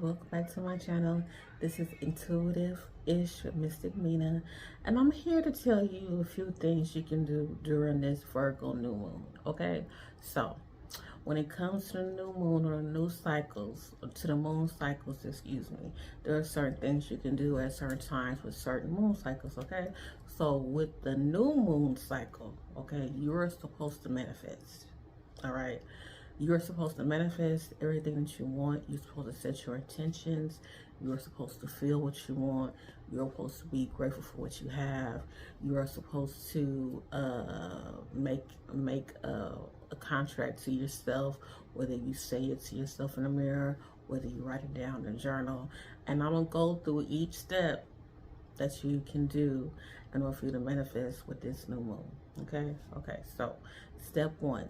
welcome back to my channel. This is Intuitive-ish with Mystic Mina, and I'm here to tell you a few things you can do during this Virgo new moon, okay? So, when it comes to the new moon or the new cycles, to the moon cycles, excuse me, there are certain things you can do at certain times with certain moon cycles, okay? So, with the new moon cycle, okay, you're supposed to manifest, all right? You're supposed to manifest everything that you want. You're supposed to set your intentions. You're supposed to feel what you want. You're supposed to be grateful for what you have. You are supposed to make a contract to yourself, whether you say it to yourself in the mirror, whether you write it down in a journal. And I'm going to go through each step that you can do in order for you to manifest with this new moon. Okay, so step one.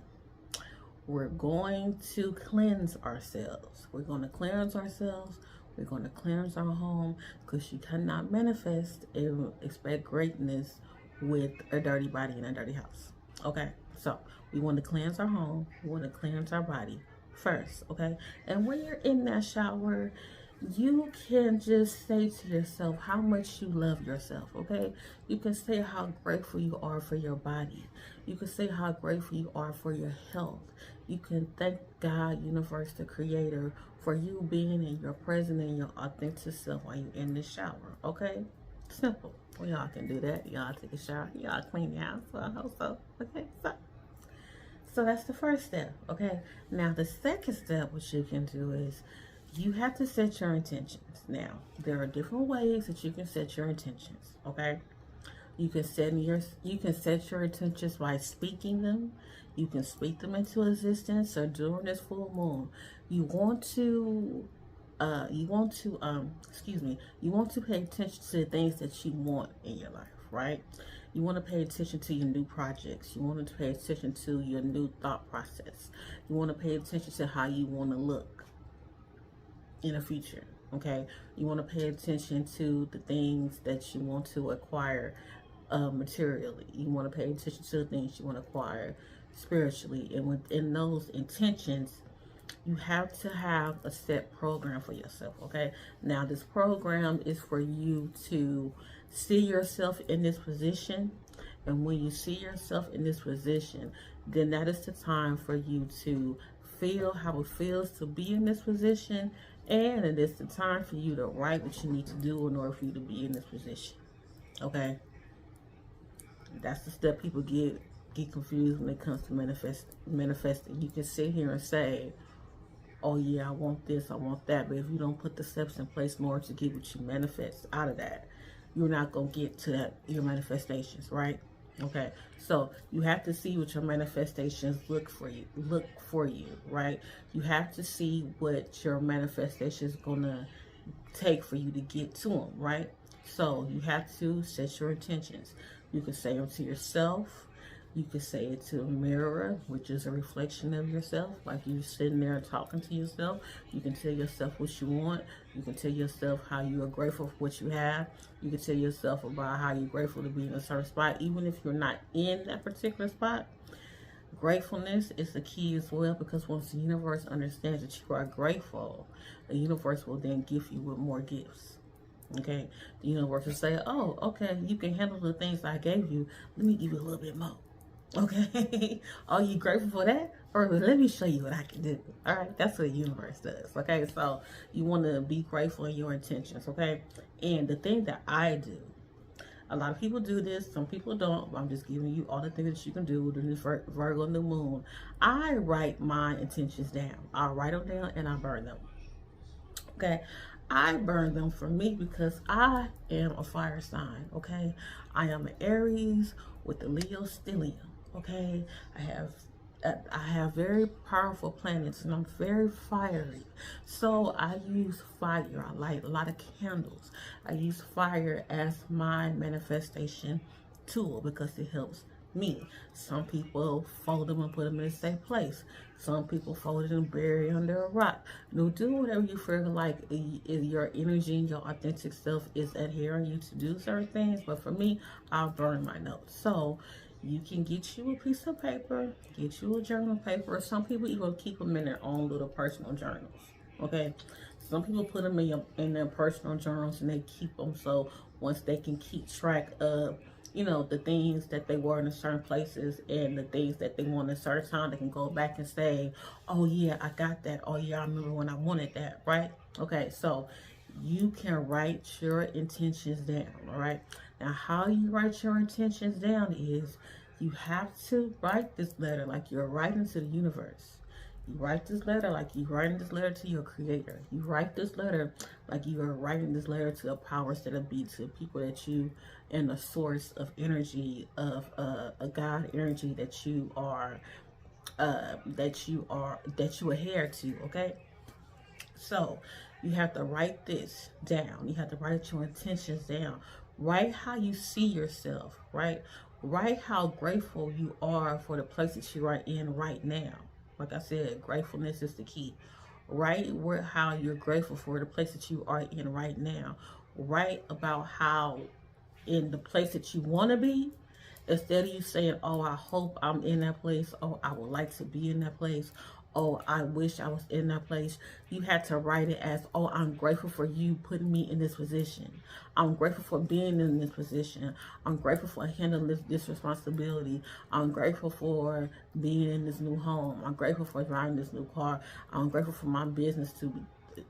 We're going to cleanse ourselves. We're going to cleanse ourselves. We're going to cleanse our home, because you cannot manifest and expect greatness with a dirty body in a dirty house. Okay, so we want to cleanse our home. We want to cleanse our body first. Okay, and when you're in that shower, you can just say to yourself how much you love yourself, okay? You can say how grateful you are for your body. You can say how grateful you are for your health. You can thank God, universe, the creator, for you being in your present and your authentic self while you're in the shower, okay? Simple. Well, y'all can do that. Y'all take a shower. Y'all clean your house. So I hope so. Okay, so that's the first step, okay? Now, the second step, what you can do is you have to set your intentions. Now, there are different ways that you can set your intentions, okay? You can set your intentions by speaking them. You can speak them into existence. Or during this full moon, you want to pay attention to the things that you want in your life, right? You want to pay attention to your new projects. You want to pay attention to your new thought process. You want to pay attention to how you want to look in the future, okay? You want to pay attention to the things that you want to acquire materially. You want to pay attention to the things you want to acquire spiritually. And within those intentions, you have to have a set program for yourself, okay? Now, this program is for you to see yourself in this position. And when you see yourself in this position, then that is the time for you to feel how it feels to be in this position. And it is the time for you to write what you need to do in order for you to be in this position, okay? That's the step people get confused when it comes to manifesting. You can sit here and say, oh yeah, I want this, I want that. But if you don't put the steps in place in order to get what you manifest out of that, you're not going to get to your manifestations, right? Okay, so you have to see what your manifestations look for you, right? You have to see what your manifestation is gonna take for you to get to them, right? So you have to set your intentions. You can say them to yourself. You can say it to a mirror, which is a reflection of yourself, like you sitting there talking to yourself. You can tell yourself what you want. You can tell yourself how you are grateful for what you have. You can tell yourself about how you're grateful to be in a certain spot, even if you're not in that particular spot. Gratefulness is the key as well, because once the universe understands that you are grateful, the universe will then gift you with more gifts. Okay, the universe will say, oh, okay, you can handle the things I gave you. Let me give you a little bit more. Okay, are you grateful for that? Or let me show you what I can do. All right, that's what the universe does. Okay, so you want to be grateful in your intentions. Okay, and the thing that I do, a lot of people do this, some people don't. I'm just giving you all the things that you can do during this Virgo new moon. I write my intentions down. I write them down and I burn them. Okay, I burn them for me because I am a fire sign. Okay, I am an Aries with the Leo stellium. Okay, I have very powerful planets and I'm very fiery. So I use fire. I light a lot of candles. I use fire as my manifestation tool because it helps me. Some people fold them and put them in a safe place. Some people fold it and bury it under a rock. No, do whatever you feel like if your energy and your authentic self is adhering you to do certain things. But for me, I'll burn my notes. So you can get you a piece of paper, get you a journal paper. Some people even keep them in their own little personal journals. Okay, Some people put them in their personal journals and they keep them, so once they can keep track of, you know, the things that they were in certain places and the things that they want at a certain time, they can go back and say, oh yeah, I got that. Oh yeah, I remember when I wanted that, right? Okay, so you can write your intentions down, all right? Now, how you write your intentions down is you have to write this letter like you're writing to the universe. You write this letter like you're writing this letter to your creator. You write this letter like you are writing this letter to a powers that be, to people that you, and a source of energy, of a God energy that you are, that you adhere to, okay? So you have to write this down. You have to write your intentions down. Write how you see yourself, right? Write how grateful you are for the place that you are in right now. Like I said, gratefulness is the key. Write how you're grateful for the place that you are in right now. Write about how in the place that you want to be, instead of you saying, oh, I hope I'm in that place. Oh, I would like to be in that place. Oh, I wish I was in that place. You had to write it as, oh, I'm grateful for you putting me in this position. I'm grateful for being in this position. I'm grateful for handling this responsibility. I'm grateful for being in this new home. I'm grateful for driving this new car. I'm grateful for my business to be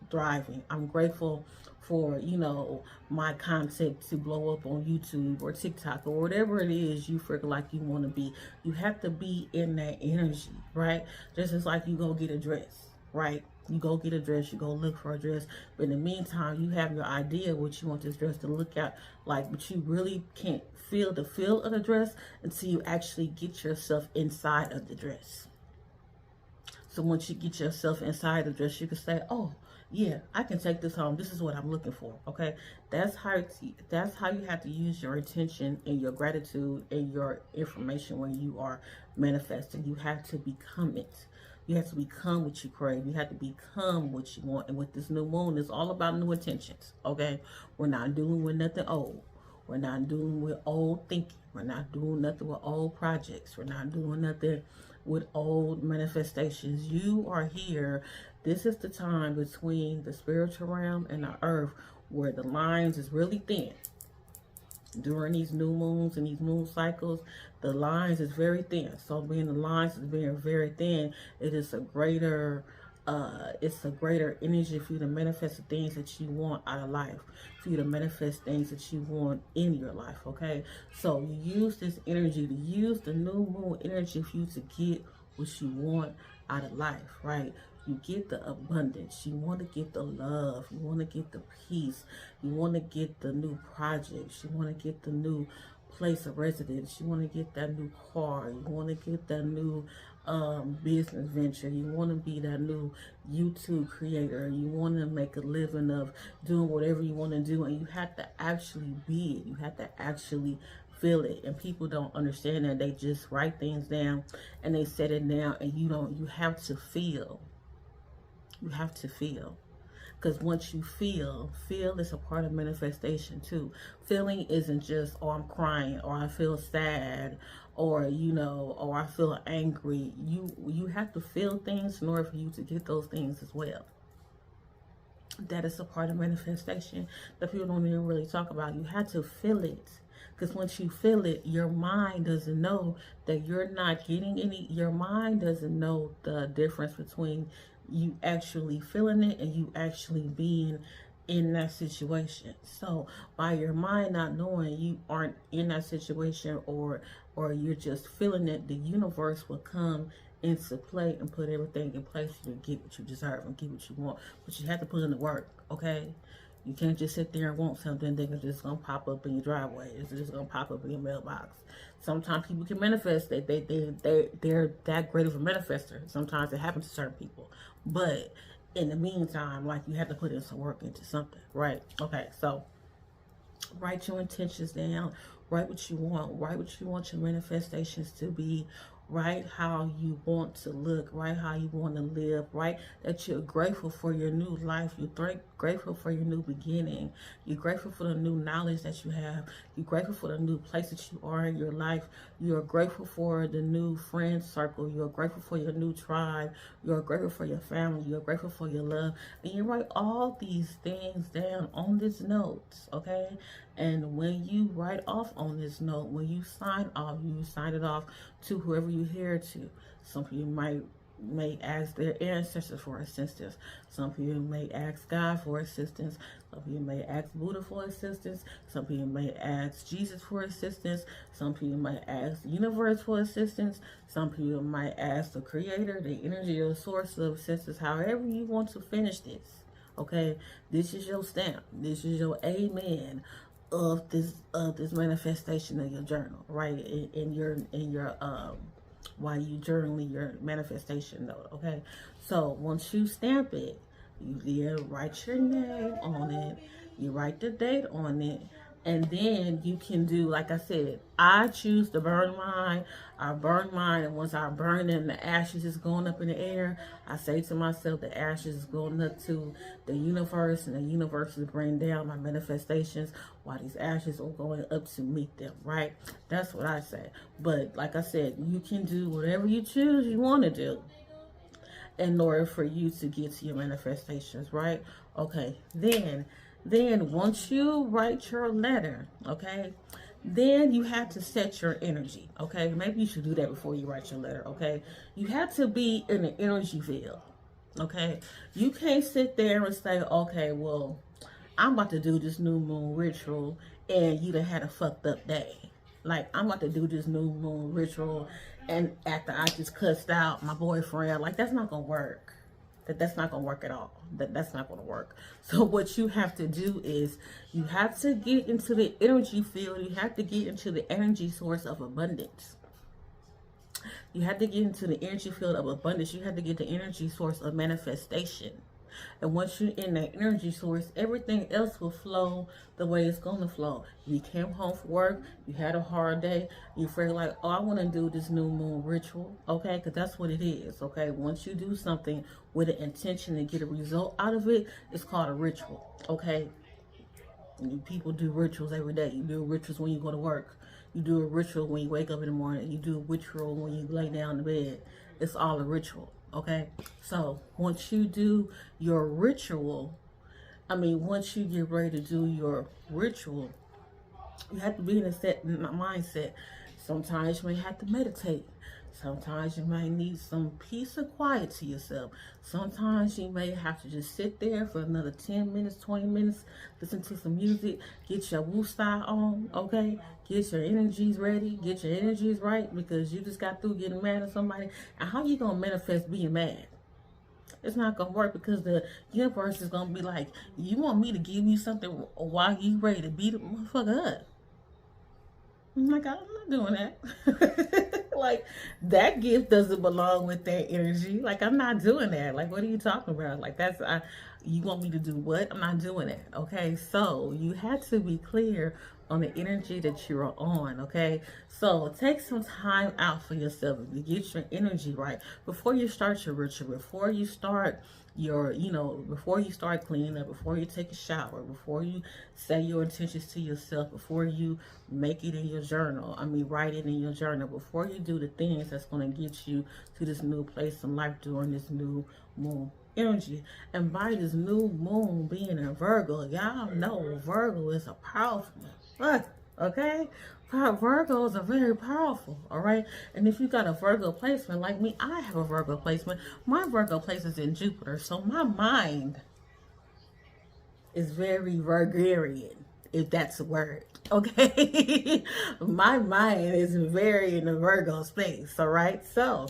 thriving. I'm grateful for, you know, my content to blow up on YouTube or TikTok or whatever it is you feel like you want to be. You have to be in that energy, right? Just as like you go get a dress, right? You go get a dress, you go look for a dress, but in the meantime, you have your idea of what you want this dress to look at like, but you really can't feel the feel of the dress until you actually get yourself inside of the dress. So once you get yourself inside the dress, you can say, oh, yeah, I can take this home. This is what I'm looking for, okay? That's how you have to use your intention and your gratitude and your information when you are manifesting. You have to become it. You have to become what you crave. You have to become what you want. And with this new moon, it's all about new intentions, okay? We're not dealing with nothing old. We're not dealing with old thinking. We're not doing nothing with old projects. We're not doing nothing with old manifestations. You are here. This is the time between the spiritual realm and the earth where the lines is really thin. During these new moons and these moon cycles, the lines is very thin. So being the lines is being very thin, it is a greater it's a greater energy for you to manifest the things that you want out of life, for you to manifest things that you want in your life, okay? So you use this energy, to use the new moon energy for you to get what you want out of life, right? You get the abundance, you want to get the love, you want to get the peace, you want to get the new projects, you want to get the new place of residence, you want to get that new car, you want to get that new business venture, you want to be that new YouTube creator, you want to make a living of doing whatever you want to do, and you have to actually be it. You have to actually feel it. And people don't understand that. They just write things down and they set it down, and you have to feel. You have to feel. Because once you feel is a part of manifestation too. Feeling isn't just, oh, I'm crying, or I feel sad, or, you know, or I feel angry. You have to feel things in order for you to get those things as well. That is a part of manifestation that people don't even really talk about. You have to feel it. Because once you feel it, your mind doesn't know that you're not getting any, your mind doesn't know the difference between you actually feeling it and you actually being in that situation. So by your mind not knowing you aren't in that situation, or you're just feeling it, the universe will come into play and put everything in place for you to get what you deserve and get what you want. But you have to put in the work, okay? You can't just sit there and want something that is just gonna pop up in your driveway. It's just gonna pop up in your mailbox. Sometimes people can manifest that they're that great of a manifester. Sometimes it happens to certain people. But in the meantime, like, you have to put in some work into something, right? Okay, so write your intentions down. Write what you want. Write what you want your manifestations to be. right? How you want to look, right? How you want to live, right? That you're grateful for your new life. You're grateful for your new beginning. You're grateful for the new knowledge that you have. You're grateful for the new place that you are in your life. You're grateful for the new friend circle. You're grateful for your new tribe. You're grateful for your family. You're grateful for your love. And you write all these things down on this note, okay? And when you write off on this note, when you sign off, you sign it off to whoever you hear to. Some people may ask their ancestors for assistance. Some people may ask God for assistance. Some people may ask Buddha for assistance. Some people may ask Jesus for assistance. Some people might ask the universe for assistance. Some people might ask the creator, the energy or source of assistance, however you want to finish this. Okay, this is your stamp. This is your amen of this manifestation of your journal, right? In your while you journaling your manifestation note, okay? So once you stamp it, you then write your name on it, you write the date on it, and then you can do, like I said, I choose to burn mine. I burn mine, and once I burn it and the ashes is going up in the air, I say to myself, the ashes is going up to the universe, and the universe is bringing down my manifestations while these ashes are going up to meet them, right? That's what I say. But like I said, you can do whatever you choose you want to do in order for you to get to your manifestations, right? Okay, then once you write your letter, okay, then you have to set your energy, okay? Maybe you should do that before you write your letter, okay? You have to be in the energy field, okay? You can't sit there and say, okay, well, I'm about to do this new moon ritual and you done had a fucked up day. Like, I'm about to do this new moon ritual and after I just cussed out my boyfriend, like, that's not gonna work. That's not gonna work at all. That's not gonna work. So what you have to do is you have to get into the energy field. You have to get into the energy source of abundance. You have to get into the energy field of abundance. You have to get the energy source of manifestation. And once you're in that energy source, everything else will flow the way it's going to flow. You came home from work, you had a hard day, you feel like, oh, I want to do this new moon ritual, okay? Because that's what it is, okay? Once you do something with an intention to get a result out of it, it's called a ritual, okay? People do rituals every day. You do rituals when you go to work. You do a ritual when you wake up in the morning. You do a ritual when you lay down in bed. It's all a ritual. Okay, so once you do your ritual, once you get ready to do your ritual, you have to be in a set mindset. Sometimes you may have to meditate. Sometimes you might need some peace and quiet to yourself. Sometimes you may have to just sit there for another 10 minutes, 20 minutes, listen to some music, get your woo style on, okay? Get your energies ready, get your energies right, because you just got through getting mad at somebody. And how you going to manifest being mad? It's not going to work because the universe is going to be like, you want me to give you something while you ready to beat the motherfucker up? I'm like, I'm not doing that. Like, that gift doesn't belong with that energy. Like, I'm not doing that. Like, what are you talking about? Like, you want me to do what? I'm not doing that. Okay, so you have to be clear on the energy that you're on. Okay, so take some time out for yourself to get your energy right before you start your ritual, before you start before you start cleaning up, before you take a shower, before you say your intentions to yourself, before you make it in your journal, write it in your journal, before you do the things that's going to get you to this new place in life during this new moon energy. And by this new moon being in Virgo, y'all know Virgo is a powerful one. Okay? Virgos are very powerful, all right? And if you got a Virgo placement like me, I have a Virgo placement. My Virgo place is in Jupiter, so my mind is very Virgarian, if that's a word, okay? My mind is very in the Virgo space, all right? So,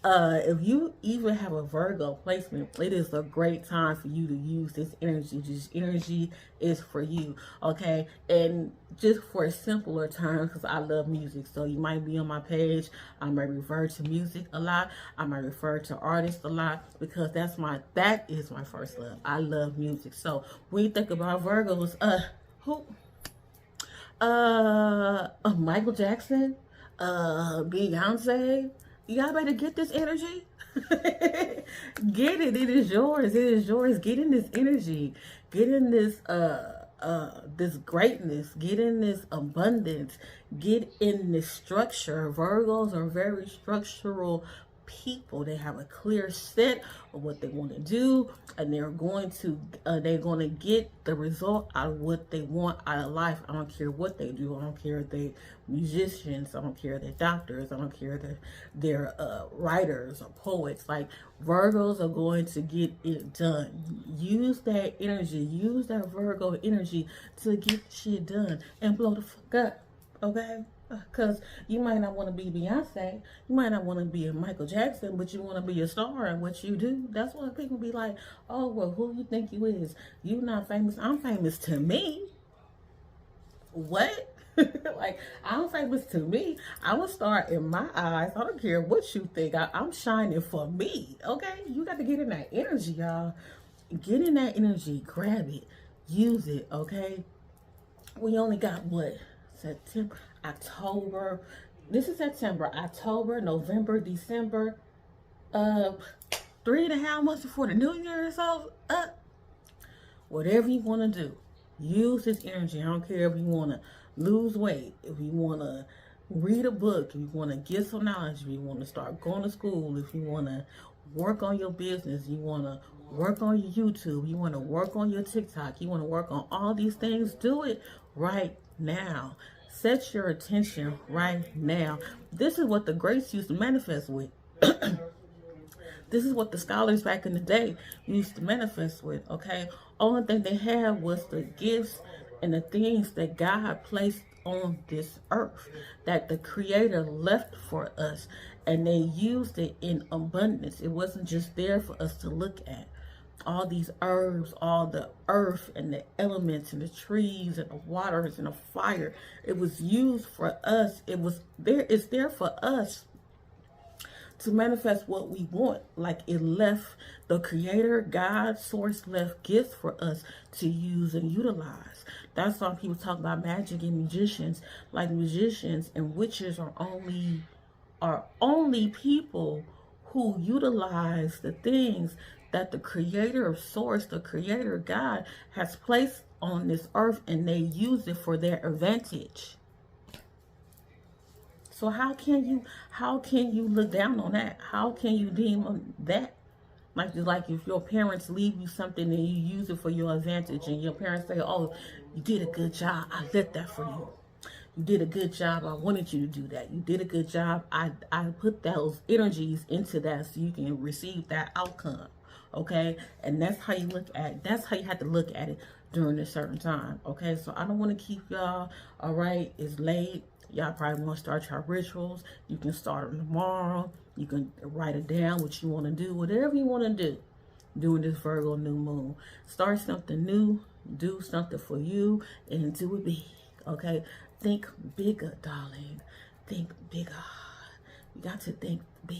if you even have a Virgo placement, it is a great time for you to use this energy. This energy is for you, okay? And just for simpler terms, because I love music, so you might be on my page, I might refer to music a lot, I might refer to artists a lot, because that is my first love. I love music. So when you think about Virgos, Michael Jackson, Beyonce, Y'all better get this energy. Get it. It is yours. It is yours. Get in this energy. Get in this greatness. Get in this abundance. Get in this structure. Virgos are very structural people. They have a clear set of what they want to do, and they're going to get the result out of what they want out of life. I don't care what they do. I don't care if they musicians. I don't care if they're doctors. I don't care if they're writers or poets. Like, Virgos are going to get it done. Use that energy. Use that Virgo energy to get shit done and blow the fuck up. Okay? Because you might not want to be Beyonce, you might not want to be a Michael Jackson, but you want to be a star in what you do. That's why people be like, oh, well, who you think you is? You not famous. I'm famous to me. What? Like, I'm famous to me. I'm a star in my eyes. I don't care what you think. I'm shining for me. Okay? You got to get in that energy, y'all. Get in that energy. Grab it. Use it. Okay? We only got what? September, October. This is September, October, November, December. 3.5 months before the new year. So, whatever you want to do, use this energy. I don't care if you want to lose weight, if you want to read a book, if you want to get some knowledge, if you want to start going to school, if you want to work on your business, you want to work on your YouTube, you want to work on your TikTok, you want to work on all these things, do it right now. Set your attention right now. This is what the greats used to manifest with. This is what the scholars back in the day used to manifest with, okay? Only thing they had was the gifts and the things that God placed on this earth, that the Creator left for us, and they used it in abundance. It wasn't just there for us to look at. All these herbs, all the earth and the elements and the trees and the waters and the fire, it was used for us. It's there for us to manifest what we want. Like, it left, the Creator, God, Source left gifts for us to use and utilize. That's why people talk about magic and magicians. Like, musicians and witches are only people who utilize the things that the Creator of Source, the Creator God, has placed on this earth, and they use it for their advantage. So how can you look down on that? How can you deem that? Like if your parents leave you something and you use it for your advantage, and your parents say, oh, you did a good job, I did that for you. You did a good job, I wanted you to do that. You did a good job, I put those energies into that so you can receive that outcome. Okay? And that's how you have to look at it during a certain time. Okay? So I don't want to keep y'all. All right? It's late. Y'all probably want to start your rituals. You can start them tomorrow. You can write it down, what you want to do, whatever you want to do during this Virgo new moon. Start something new. Do something for you, and do it big. Okay? Think bigger, darling. Think bigger. You got to think big.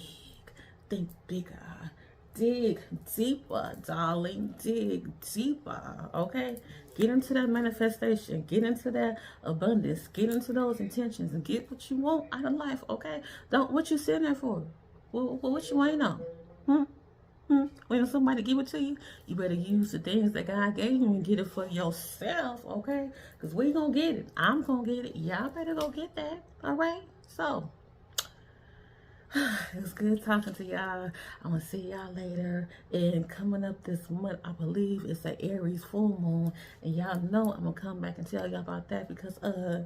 Think bigger. Dig deeper, darling. Dig deeper, okay? Get into that manifestation. Get into that abundance. Get into those intentions and get what you want out of life, okay? What you sitting there for? What you ain't on? When somebody give it to you, you better use the things that God gave you and get it for yourself, okay? Because we gonna get it. I'm gonna get it. Y'all better go get that, all right? So, it was good talking to y'all. I'm gonna see y'all later. And coming up this month, I believe it's an Aries full moon, and y'all know I'm gonna come back and tell y'all about that, because I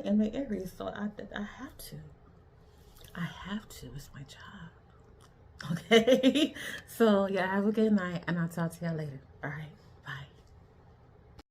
am an Aries, so I have to. It's my job. Okay. So yeah, have a good night, and I'll talk to y'all later. All right.